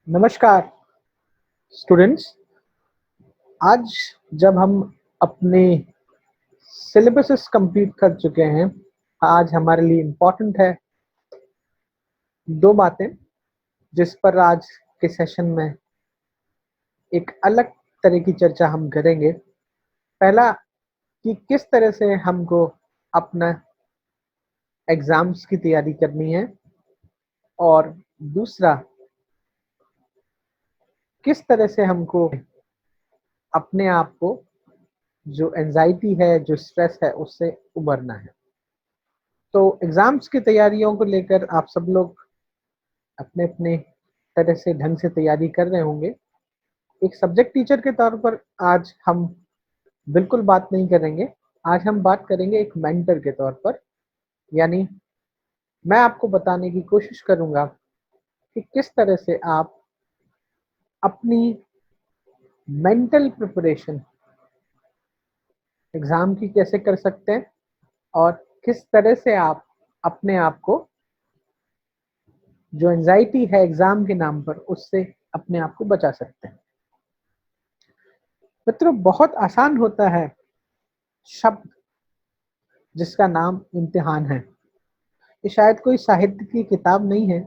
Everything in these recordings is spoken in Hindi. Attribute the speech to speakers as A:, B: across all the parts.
A: नमस्कार स्टूडेंट्स। आज जब हम अपने सिलेबसेस कंप्लीट कर चुके हैं, आज हमारे लिए इम्पोर्टेंट है दो बातें जिस पर आज के सेशन में एक अलग तरह की चर्चा हम करेंगे। पहला कि किस तरह से हमको अपना एग्ज़ाम्स की तैयारी करनी है, और दूसरा किस तरह से हमको अपने आप को जो एंजाइटी है, जो स्ट्रेस है, उससे उभरना है। तो एग्ज़ाम्स की तैयारियों को लेकर आप सब लोग अपने-अपने तरह से ढंग से तैयारी कर रहे होंगे। एक सब्जेक्ट टीचर के तौर पर आज हम बिल्कुल बात नहीं करेंगे। आज हम बात करेंगे एक मेंटर के तौर पर, यानी मैं आपको बताने की कोशिश करूँगा कि किस तरह से आप अपनी मेंटल प्रिपरेशन एग्ज़ाम की कैसे कर सकते हैं, और किस तरह से आप अपने आप को जो एंग्ज़ायटी है एग्ज़ाम के नाम पर, उससे अपने आप को बचा सकते हैं। मित्रों, बहुत आसान होता है शब्द जिसका नाम इम्तिहान है। ये शायद कोई साहित्य की किताब नहीं है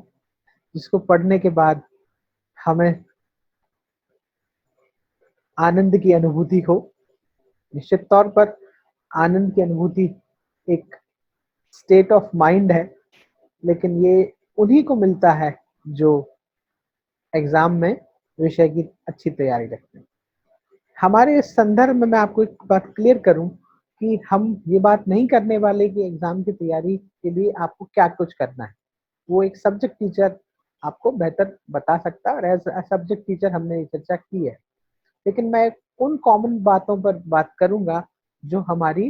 A: जिसको पढ़ने के बाद हमें आनंद की अनुभूति हो। निश्चित तौर पर आनंद की अनुभूति एक स्टेट ऑफ माइंड है, लेकिन ये उन्हीं को मिलता है जो एग्ज़ाम में विषय की अच्छी तैयारी रखते हैं। हमारे इस संदर्भ में मैं आपको एक बात क्लियर करूँ कि हम ये बात नहीं करने वाले कि एग्ज़ाम की तैयारी के लिए आपको क्या कुछ करना है। वो एक सब्जेक्ट टीचर आपको बेहतर बता सकता है, और एज़ अ सब्जेक्ट टीचर हमने ये चर्चा की है। लेकिन मैं उन कॉमन बातों पर बात करूँगा जो हमारी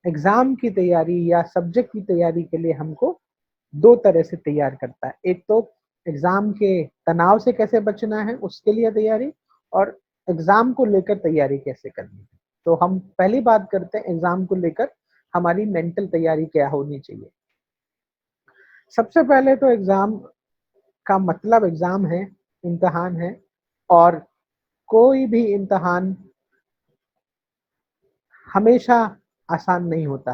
A: एग्ज़ाम की तैयारी या सब्जेक्ट की तैयारी के लिए हमको 2 तरह से तैयार करता है। एक तो एग्ज़ाम के तनाव से कैसे बचना है उसके लिए तैयारी, और एग्ज़ाम को लेकर तैयारी कैसे करनी है। तो हम पहली बात करते हैं एग्ज़ाम को लेकर हमारी मेंटल तैयारी क्या होनी चाहिए। सबसे पहले तो एग्ज़ाम का मतलब एग्ज़ाम है, इम्तिहान है, और कोई भी इम्तिहान हमेशा आसान नहीं होता।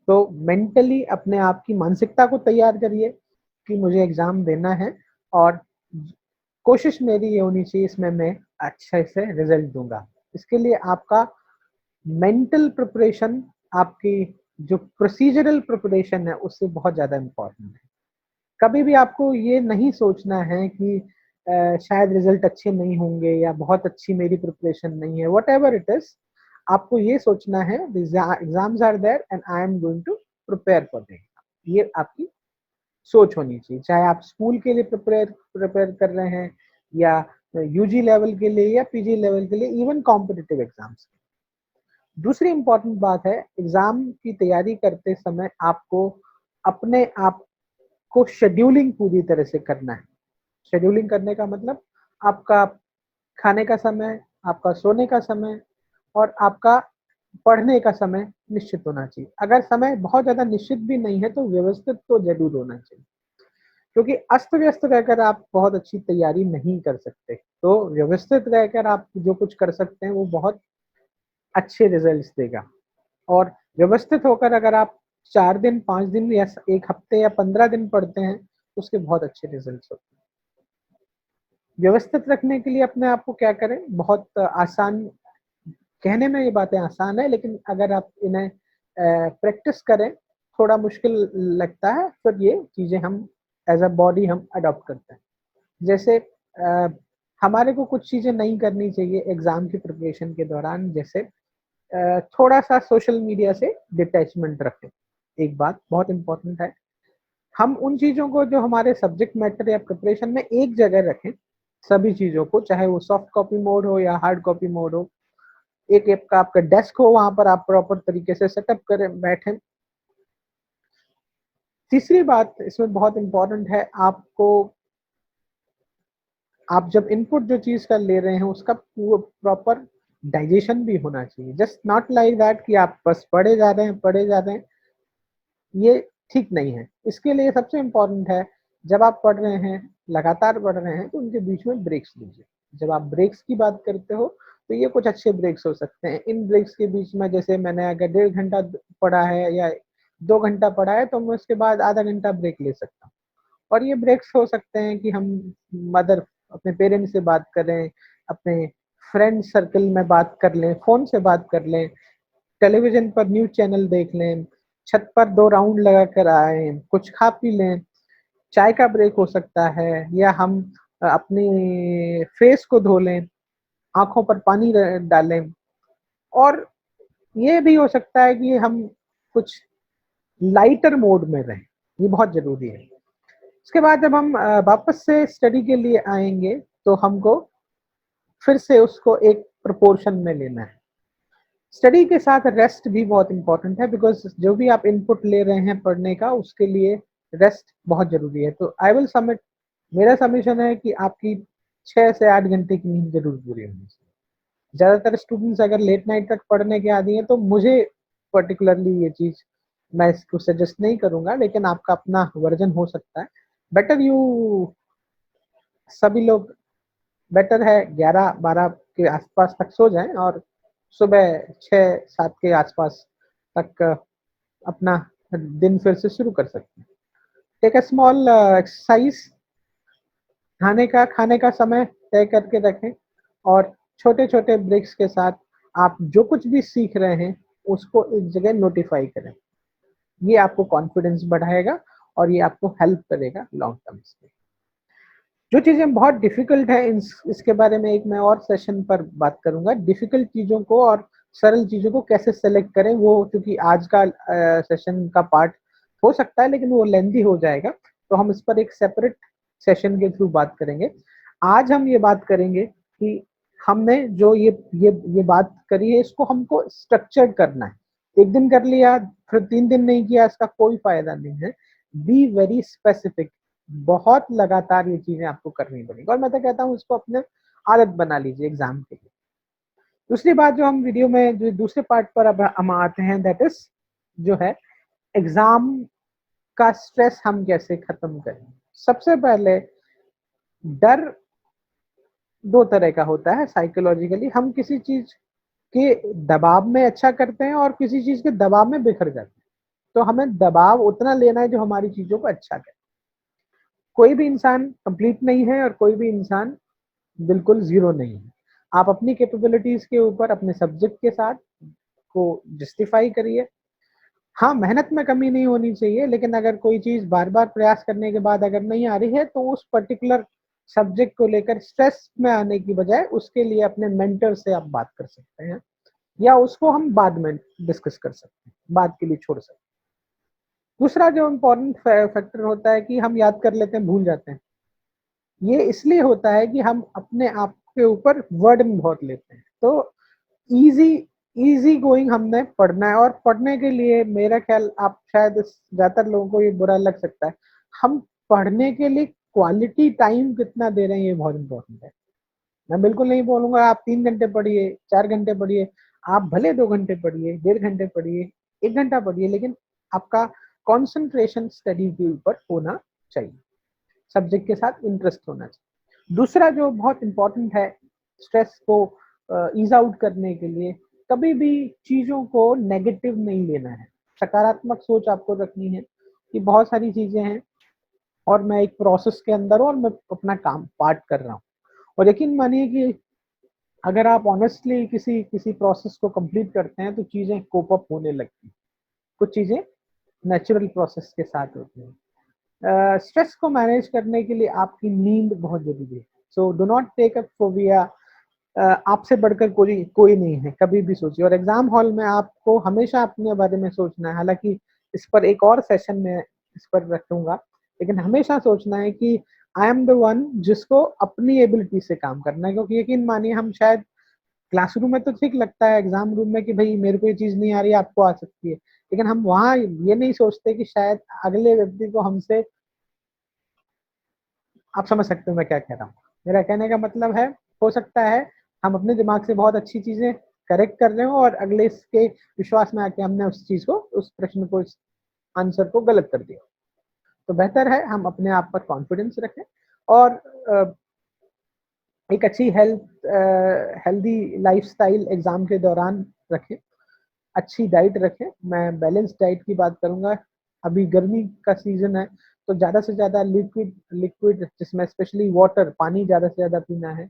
A: तो मेंटली अपने आप की मानसिकता को तैयार करिए कि मुझे एग्ज़ाम देना है, और कोशिश मेरी ये होनी चाहिए इसमें मैं अच्छे से रिज़ल्ट दूँगा। इसके लिए आपका मेंटल प्रिपरेशन, आपकी जो प्रोसीजरल प्रिपरेशन है उससे बहुत ज़्यादा इम्पोर्टेंट है। कभी भी आपको ये नहीं सोचना है कि शायद रिज़ल्ट अच्छे नहीं होंगे या बहुत अच्छी मेरी प्रिपरेशन नहीं है, व्हाटएवर इट इज़, आपको ये सोचना है exams are there and I am going to prepare for them. ये आपकी सोच होनी चाहिए। चाहे आप स्कूल के लिए प्रिपेयर प्रिपेयर कर रहे हैं, या यूजी लेवल के लिए, या पीजी लेवल के लिए, इवन कॉम्पिटिटिव एग्ज़ाम्स। दूसरी इम्पोर्टेंट बात है, एग्ज़ाम की तैयारी करते समय आपको अपने आप को शेड्यूलिंग पूरी तरह से करना है। शेड्यूलिंग करने का मतलब आपका खाने का समय, आपका सोने का समय, और आपका पढ़ने का समय निश्चित होना चाहिए। अगर समय बहुत ज़्यादा निश्चित भी नहीं है तो व्यवस्थित तो ज़रूर होना चाहिए, क्योंकि अस्त-व्यस्त रहकर आप बहुत अच्छी तैयारी नहीं कर सकते। तो व्यवस्थित रहकर आप जो कुछ कर सकते हैं वो बहुत अच्छे रिज़ल्ट्स देगा। और व्यवस्थित होकर अगर आप 4 दिन, 5 दिन या 1 हफ्ते या 15 दिन पढ़ते हैं, तो उसके बहुत अच्छे रिज़ल्ट्स होते हैं। व्यवस्थित रखने के लिए अपने आप को क्या करें, बहुत आसान, कहने में ये बातें आसान है, लेकिन अगर आप इन्हें प्रैक्टिस करें, थोड़ा मुश्किल लगता है, फिर ये चीज़ें हम एज़ अ बॉडी हम अडॉप्ट करते हैं। जैसे हमारे को कुछ चीज़ें नहीं करनी चाहिए एग्ज़ाम की प्रिपरेशन के दौरान, जैसे थोड़ा-सा सोशल मीडिया से डिटैचमेंट रखें। एक बात बहुत इम्पोर्टेंट है, हम उन चीज़ों को जो हमारे सब्जेक्ट मैटर या प्रिपरेशन में एक जगह रखें, सभी चीज़ों को, चाहे वो सॉफ्ट कॉपी मोड हो या हार्ड कॉपी मोड हो। एक आपका आपका डेस्क हो, वहाँ पर आप प्रॉपर तरीके से सेटअप करें, बैठें। तीसरी बात इसमें बहुत इम्पोर्टेंट है, आपको आप जब इनपुट जो चीज़ का ले रहे हैं उसका प्रॉपर डाइजेशन भी होना चाहिए। जस्ट नॉट लाइक दैट कि आप बस पढ़े जा रहे हैं, पढ़े जा रहे हैं, ये ठीक नहीं है। इसके लिए सबसे इम्पोर्टेंट है जब आप पढ़ रहे हैं, लगातार पढ़ रहे हैं, तो उनके बीच में ब्रेक्स लीजिए। जब आप ब्रेक्स की बात करते हो तो ये कुछ अच्छे ब्रेक्स हो सकते हैं। इन ब्रेक्स के बीच में जैसे मैंने अगर 1.5 घंटा पढ़ा है या 2 घंटा पढ़ा है, तो मैं उसके बाद आधा घंटा ब्रेक ले सकता हूँ। और ये ब्रेक्स हो सकते हैं कि हम मदर अपने पेरेंट्स से बात करें, अपने फ्रेंड सर्कल में बात कर लें, फ़ोन से बात कर लें, टेलीविज़न पर न्यूज़ चैनल देख लें, छत पर 2 राउंड लगा कर आएँ, कुछ खा पी लें, चाय का ब्रेक हो सकता है, या हम अपनी फेस को धो लें, आँखों पर पानी डालें। और ये भी हो सकता है कि हम कुछ लाइटर मोड में रहें, ये बहुत ज़रूरी है। उसके बाद जब हम वापस से स्टडी के लिए आएँगे, तो हमको फिर से उसको एक प्रोपोर्शन में लेना है। स्टडी के साथ रेस्ट भी बहुत इम्पोर्टेंट है, बिकॉज़ जो भी आप इनपुट ले रहे हैं पढ़ने का, उसके लिए रेस्ट बहुत ज़रूरी है। तो आई विल सबमिट, मेरा सबमिशन है कि आपकी 6 से 8 घंटे की नींद ज़रूर पूरी होनी चाहिए। ज़्यादातर स्टूडेंट्स अगर लेट नाइट तक पढ़ने के आदी हैं, तो मुझे पर्टिकुलरली ये चीज़ मैं इसको सजेस्ट नहीं करूँगा, लेकिन आपका अपना वर्ज़न हो सकता है। बेटर यू सभी लोग बेटर है 11-12 के आसपास तक सो जाएँ और सुबह 6-7 के आसपास तक अपना दिन फिर से शुरू कर सकते हैं। टेक अ स्मॉल एक्सरसाइज़, खाने का समय तय करके रखें और छोटे-छोटे ब्रेक्स के साथ आप जो कुछ भी सीख रहे हैं, उसको एक जगह नोटिफ़ाई करें। ये आपको कॉन्फिडेंस बढ़ाएगा और ये आपको हेल्प करेगा लॉन्ग टर्म्स में। जो चीज़ें बहुत डिफ़िकल्ट हैं, इसके बारे में एक मैं और सेशन पर बात करूँगा। डिफ़िकल्ट चीज़ों को और सरल चीज़ों को कैसे सेलेक्ट करें, वो चूँकि आज का सेशन का पार्ट हो सकता है, लेकिन वो लेंथी हो जाएगा, तो हम इस पर एक सेपरेट सेशन के थ्रू बात करेंगे। आज हम ये बात करेंगे कि हमने जो ये बात करी है, इसको हमको स्ट्रक्चर्ड करना है। 1 दिन कर लिया, फिर 3 दिन नहीं किया, इसका कोई फ़ायदा नहीं है। बी वेरी स्पेसिफिक, बहुत लगातार ये चीज़ें आपको करनी पड़ेंगी और मैं तो कहता हूँ इसको अपने आदत बना लीजिए एग्ज़ाम के लिए। दूसरी बात जो हम वीडियो में जो दूसरे पार्ट पर अब हम आते हैं, दैट इज़ जो है एग्ज़ाम का स्ट्रेस हम कैसे खत्म करें। सबसे पहले डर 2 तरह का होता है साइकोलॉजिकली, हम किसी चीज़ के दबाव में अच्छा करते हैं और किसी चीज़ के दबाव में बिखर जाते हैं। तो हमें दबाव उतना लेना है जो हमारी चीज़ों को अच्छा करे। कोई भी इंसान कंप्लीट नहीं है और कोई भी इंसान बिल्कुल ज़ीरो नहीं है। आप अपनी कैपेबिलिटीज़ के ऊपर अपने सब्जेक्ट के साथ को जस्टिफ़ाई करिए। हाँ, मेहनत में कमी नहीं होनी चाहिए, लेकिन अगर कोई चीज़ बार-बार प्रयास करने के बाद अगर नहीं आ रही है, तो उस पर्टिकुलर सब्जेक्ट को लेकर स्ट्रेस में आने की बजाय उसके लिए अपने मेंटर से आप बात कर सकते हैं, या उसको हम बाद में डिस्कस कर सकते हैं, बाद के लिए छोड़ सकते हैं। दूसरा जो इम्पोर्टेंट फैक्टर होता है कि हम याद कर लेते हैं, भूल जाते हैं। ये इसलिए होता है कि हम अपने आप के ऊपर बर्डन बहुत लेते हैं। तो ईज़ी ईज़ी गोइंग हमने पढ़ना है और पढ़ने के लिए मेरा ख़्याल, आप शायद ज़्यादातर लोगों को ये बुरा लग सकता है। हम पढ़ने के लिए क्वालिटी टाइम कितना दे रहे हैं, ये बहुत इम्पोर्टेंट है। मैं बिल्कुल नहीं बोलूँगा आप 3 घंटे पढ़िए, 4 घंटे पढ़िए, आप भले 2 घंटे पढ़िए, 1.5 घंटे पढ़िए, 1 घंटा पढ़िए, लेकिन आपका कंसंट्रेशन स्टडी के ऊपर होना चाहिए। सब्जेक्ट के साथ इंटरेस्ट होना चाहिए। दूसरा जो बहुत इम्पोर्टेंट है स्ट्रेस को ईज़ आउट करने के लिए, कभी भी चीज़ों को नेगेटिव नहीं लेना है। सकारात्मक सोच आपको रखनी है कि बहुत सारी चीज़ें हैं और मैं एक प्रोसेस के अंदर हूँ और मैं अपना काम पार्ट कर रहा हूँ। और यकीन मानिए कि अगर आप ऑनेस्टली किसी किसी प्रोसेस को कंप्लीट करते हैं, तो चीज़ें कोप अप होने लगती हैं। कुछ चीज़ें नेचुरल प्रोसेस के साथ होती हैं। स्ट्रेस को मैनेज करने के लिए आपकी नींद बहुत ज़रूरी है। So do not take up phobia, आपसे बढ़कर कोई कोई नहीं है, कभी भी सोचिए। और एग्ज़ाम हॉल में आपको हमेशा अपने बारे में सोचना है, हालाँकि इस पर एक और सेशन में इस पर रखूँगा, लेकिन हमेशा सोचना है कि आई एम द वन जिसको अपनी एबिलिटी से काम करना है, क्योंकि यकीन मानिए हम शायद क्लासरूम में तो ठीक लगता है एग्ज़ाम रूम में कि भई मेरे को ये चीज़ नहीं आ रही है, आपको आ सकती है। लेकिन हम वहाँ ये नहीं सोचते कि शायद अगले व्यक्ति को हमसे, आप समझ सकते हो मैं क्या कह रहा हूँ। मेरा कहने का मतलब है, हो सकता है हम अपने दिमाग से बहुत अच्छी चीज़ें करेक्ट कर रहे हो और अगले इसके विश्वास में आके हमने उस चीज़ को, उस प्रश्न को, इस आंसर को गलत कर दिया। तो बेहतर है हम अपने आप पर कॉन्फिडेंस रखें और एक अच्छी हेल्दी लाइफस्टाइल एग्जाम के दौरान रखें, अच्छी डाइट रखें। मैं बैलेंस डाइट की बात करूंगा। अभी गर्मी का सीजन है तो ज़्यादा से ज़्यादा लिक्विड लिक्विड जिसमें स्पेशली वाटर, पानी ज़्यादा से ज़्यादा पीना है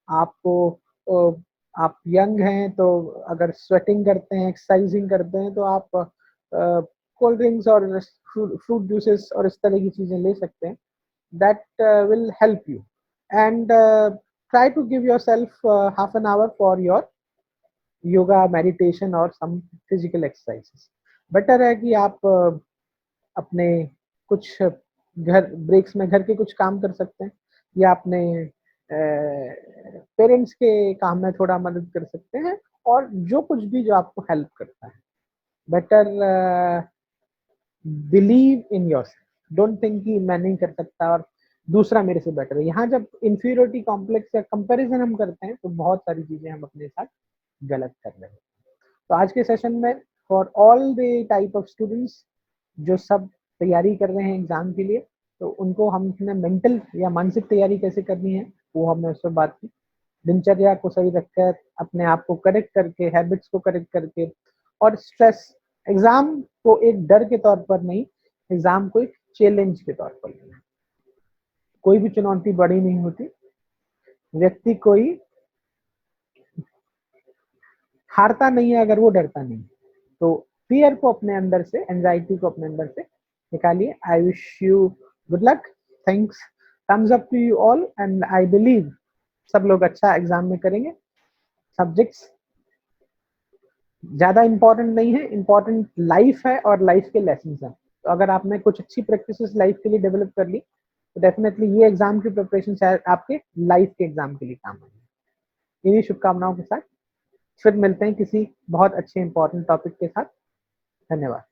A: आपको। आप यंग हैं तो अगर स्वेटिंग करते हैं, एक्सरसाइजिंग करते हैं तो आप कोल्ड ड्रिंक्स और फ्रूट जूसेस और इस तरह की चीज़ें ले सकते हैं। that will help you and try to give yourself half an hour for your yoga, meditation or some physical exercises. Better है कि आप अपने कुछ घर ब्रेक्स में घर के कुछ काम कर सकते हैं या अपने पेरेंट्स के काम में थोड़ा मदद कर सकते हैं और जो कुछ भी जो आपको हेल्प करता है। Better believe in yourself, don't think कि मैं नहीं कर सकता और दूसरा मेरे से बेटर है। यहाँ जब इंफीरियोरिटी कॉम्प्लेक्स या कंपैरिजन हम करते हैं तो बहुत सारी चीजें हम अपने साथ गलत कर रहे हैं। तो आज के सेशन में for all the type of students जो सब तैयारी कर रहे हैं एग्जाम के लिए, तो उनको हमने मेंटल या मानसिक तैयारी कैसे करनी है वो हमने उससे बात की। दिनचर्या को सही रखकर, अपने आप को करेक्ट करके, हैबिट्स को करेक्ट करके और स्ट्रेस, एग्जाम को एक डर के तौर पर नहीं, एग्जाम को एक चैलेंज के तौर पर लेना। कोई भी चुनौती बड़ी नहीं होती, व्यक्ति कोई हारता नहीं है अगर वो डरता नहीं। तो फियर को अपने अंदर से, एंजाइटी को अपने अंदर से निकालिए। I wish you good luck, thanks, thumbs up to you all and I believe सब लोग अच्छा एग्जाम में करेंगे। सब्जेक्ट्स ज्यादा इंपॉर्टेंट नहीं है, इंपॉर्टेंट लाइफ है और लाइफ के लेसन हैं। तो अगर आपने कुछ अच्छी प्रैक्टिसेस लाइफ के लिए डेवलप कर ली तो डेफिनेटली ये एग्जाम की प्रिपरेशन शायद आपके लाइफ के एग्जाम के लिए काम आएगी। इन्हीं शुभकामनाओं के साथ फिर मिलते हैं किसी बहुत अच्छे इंपॉर्टेंट टॉपिक के साथ। धन्यवाद।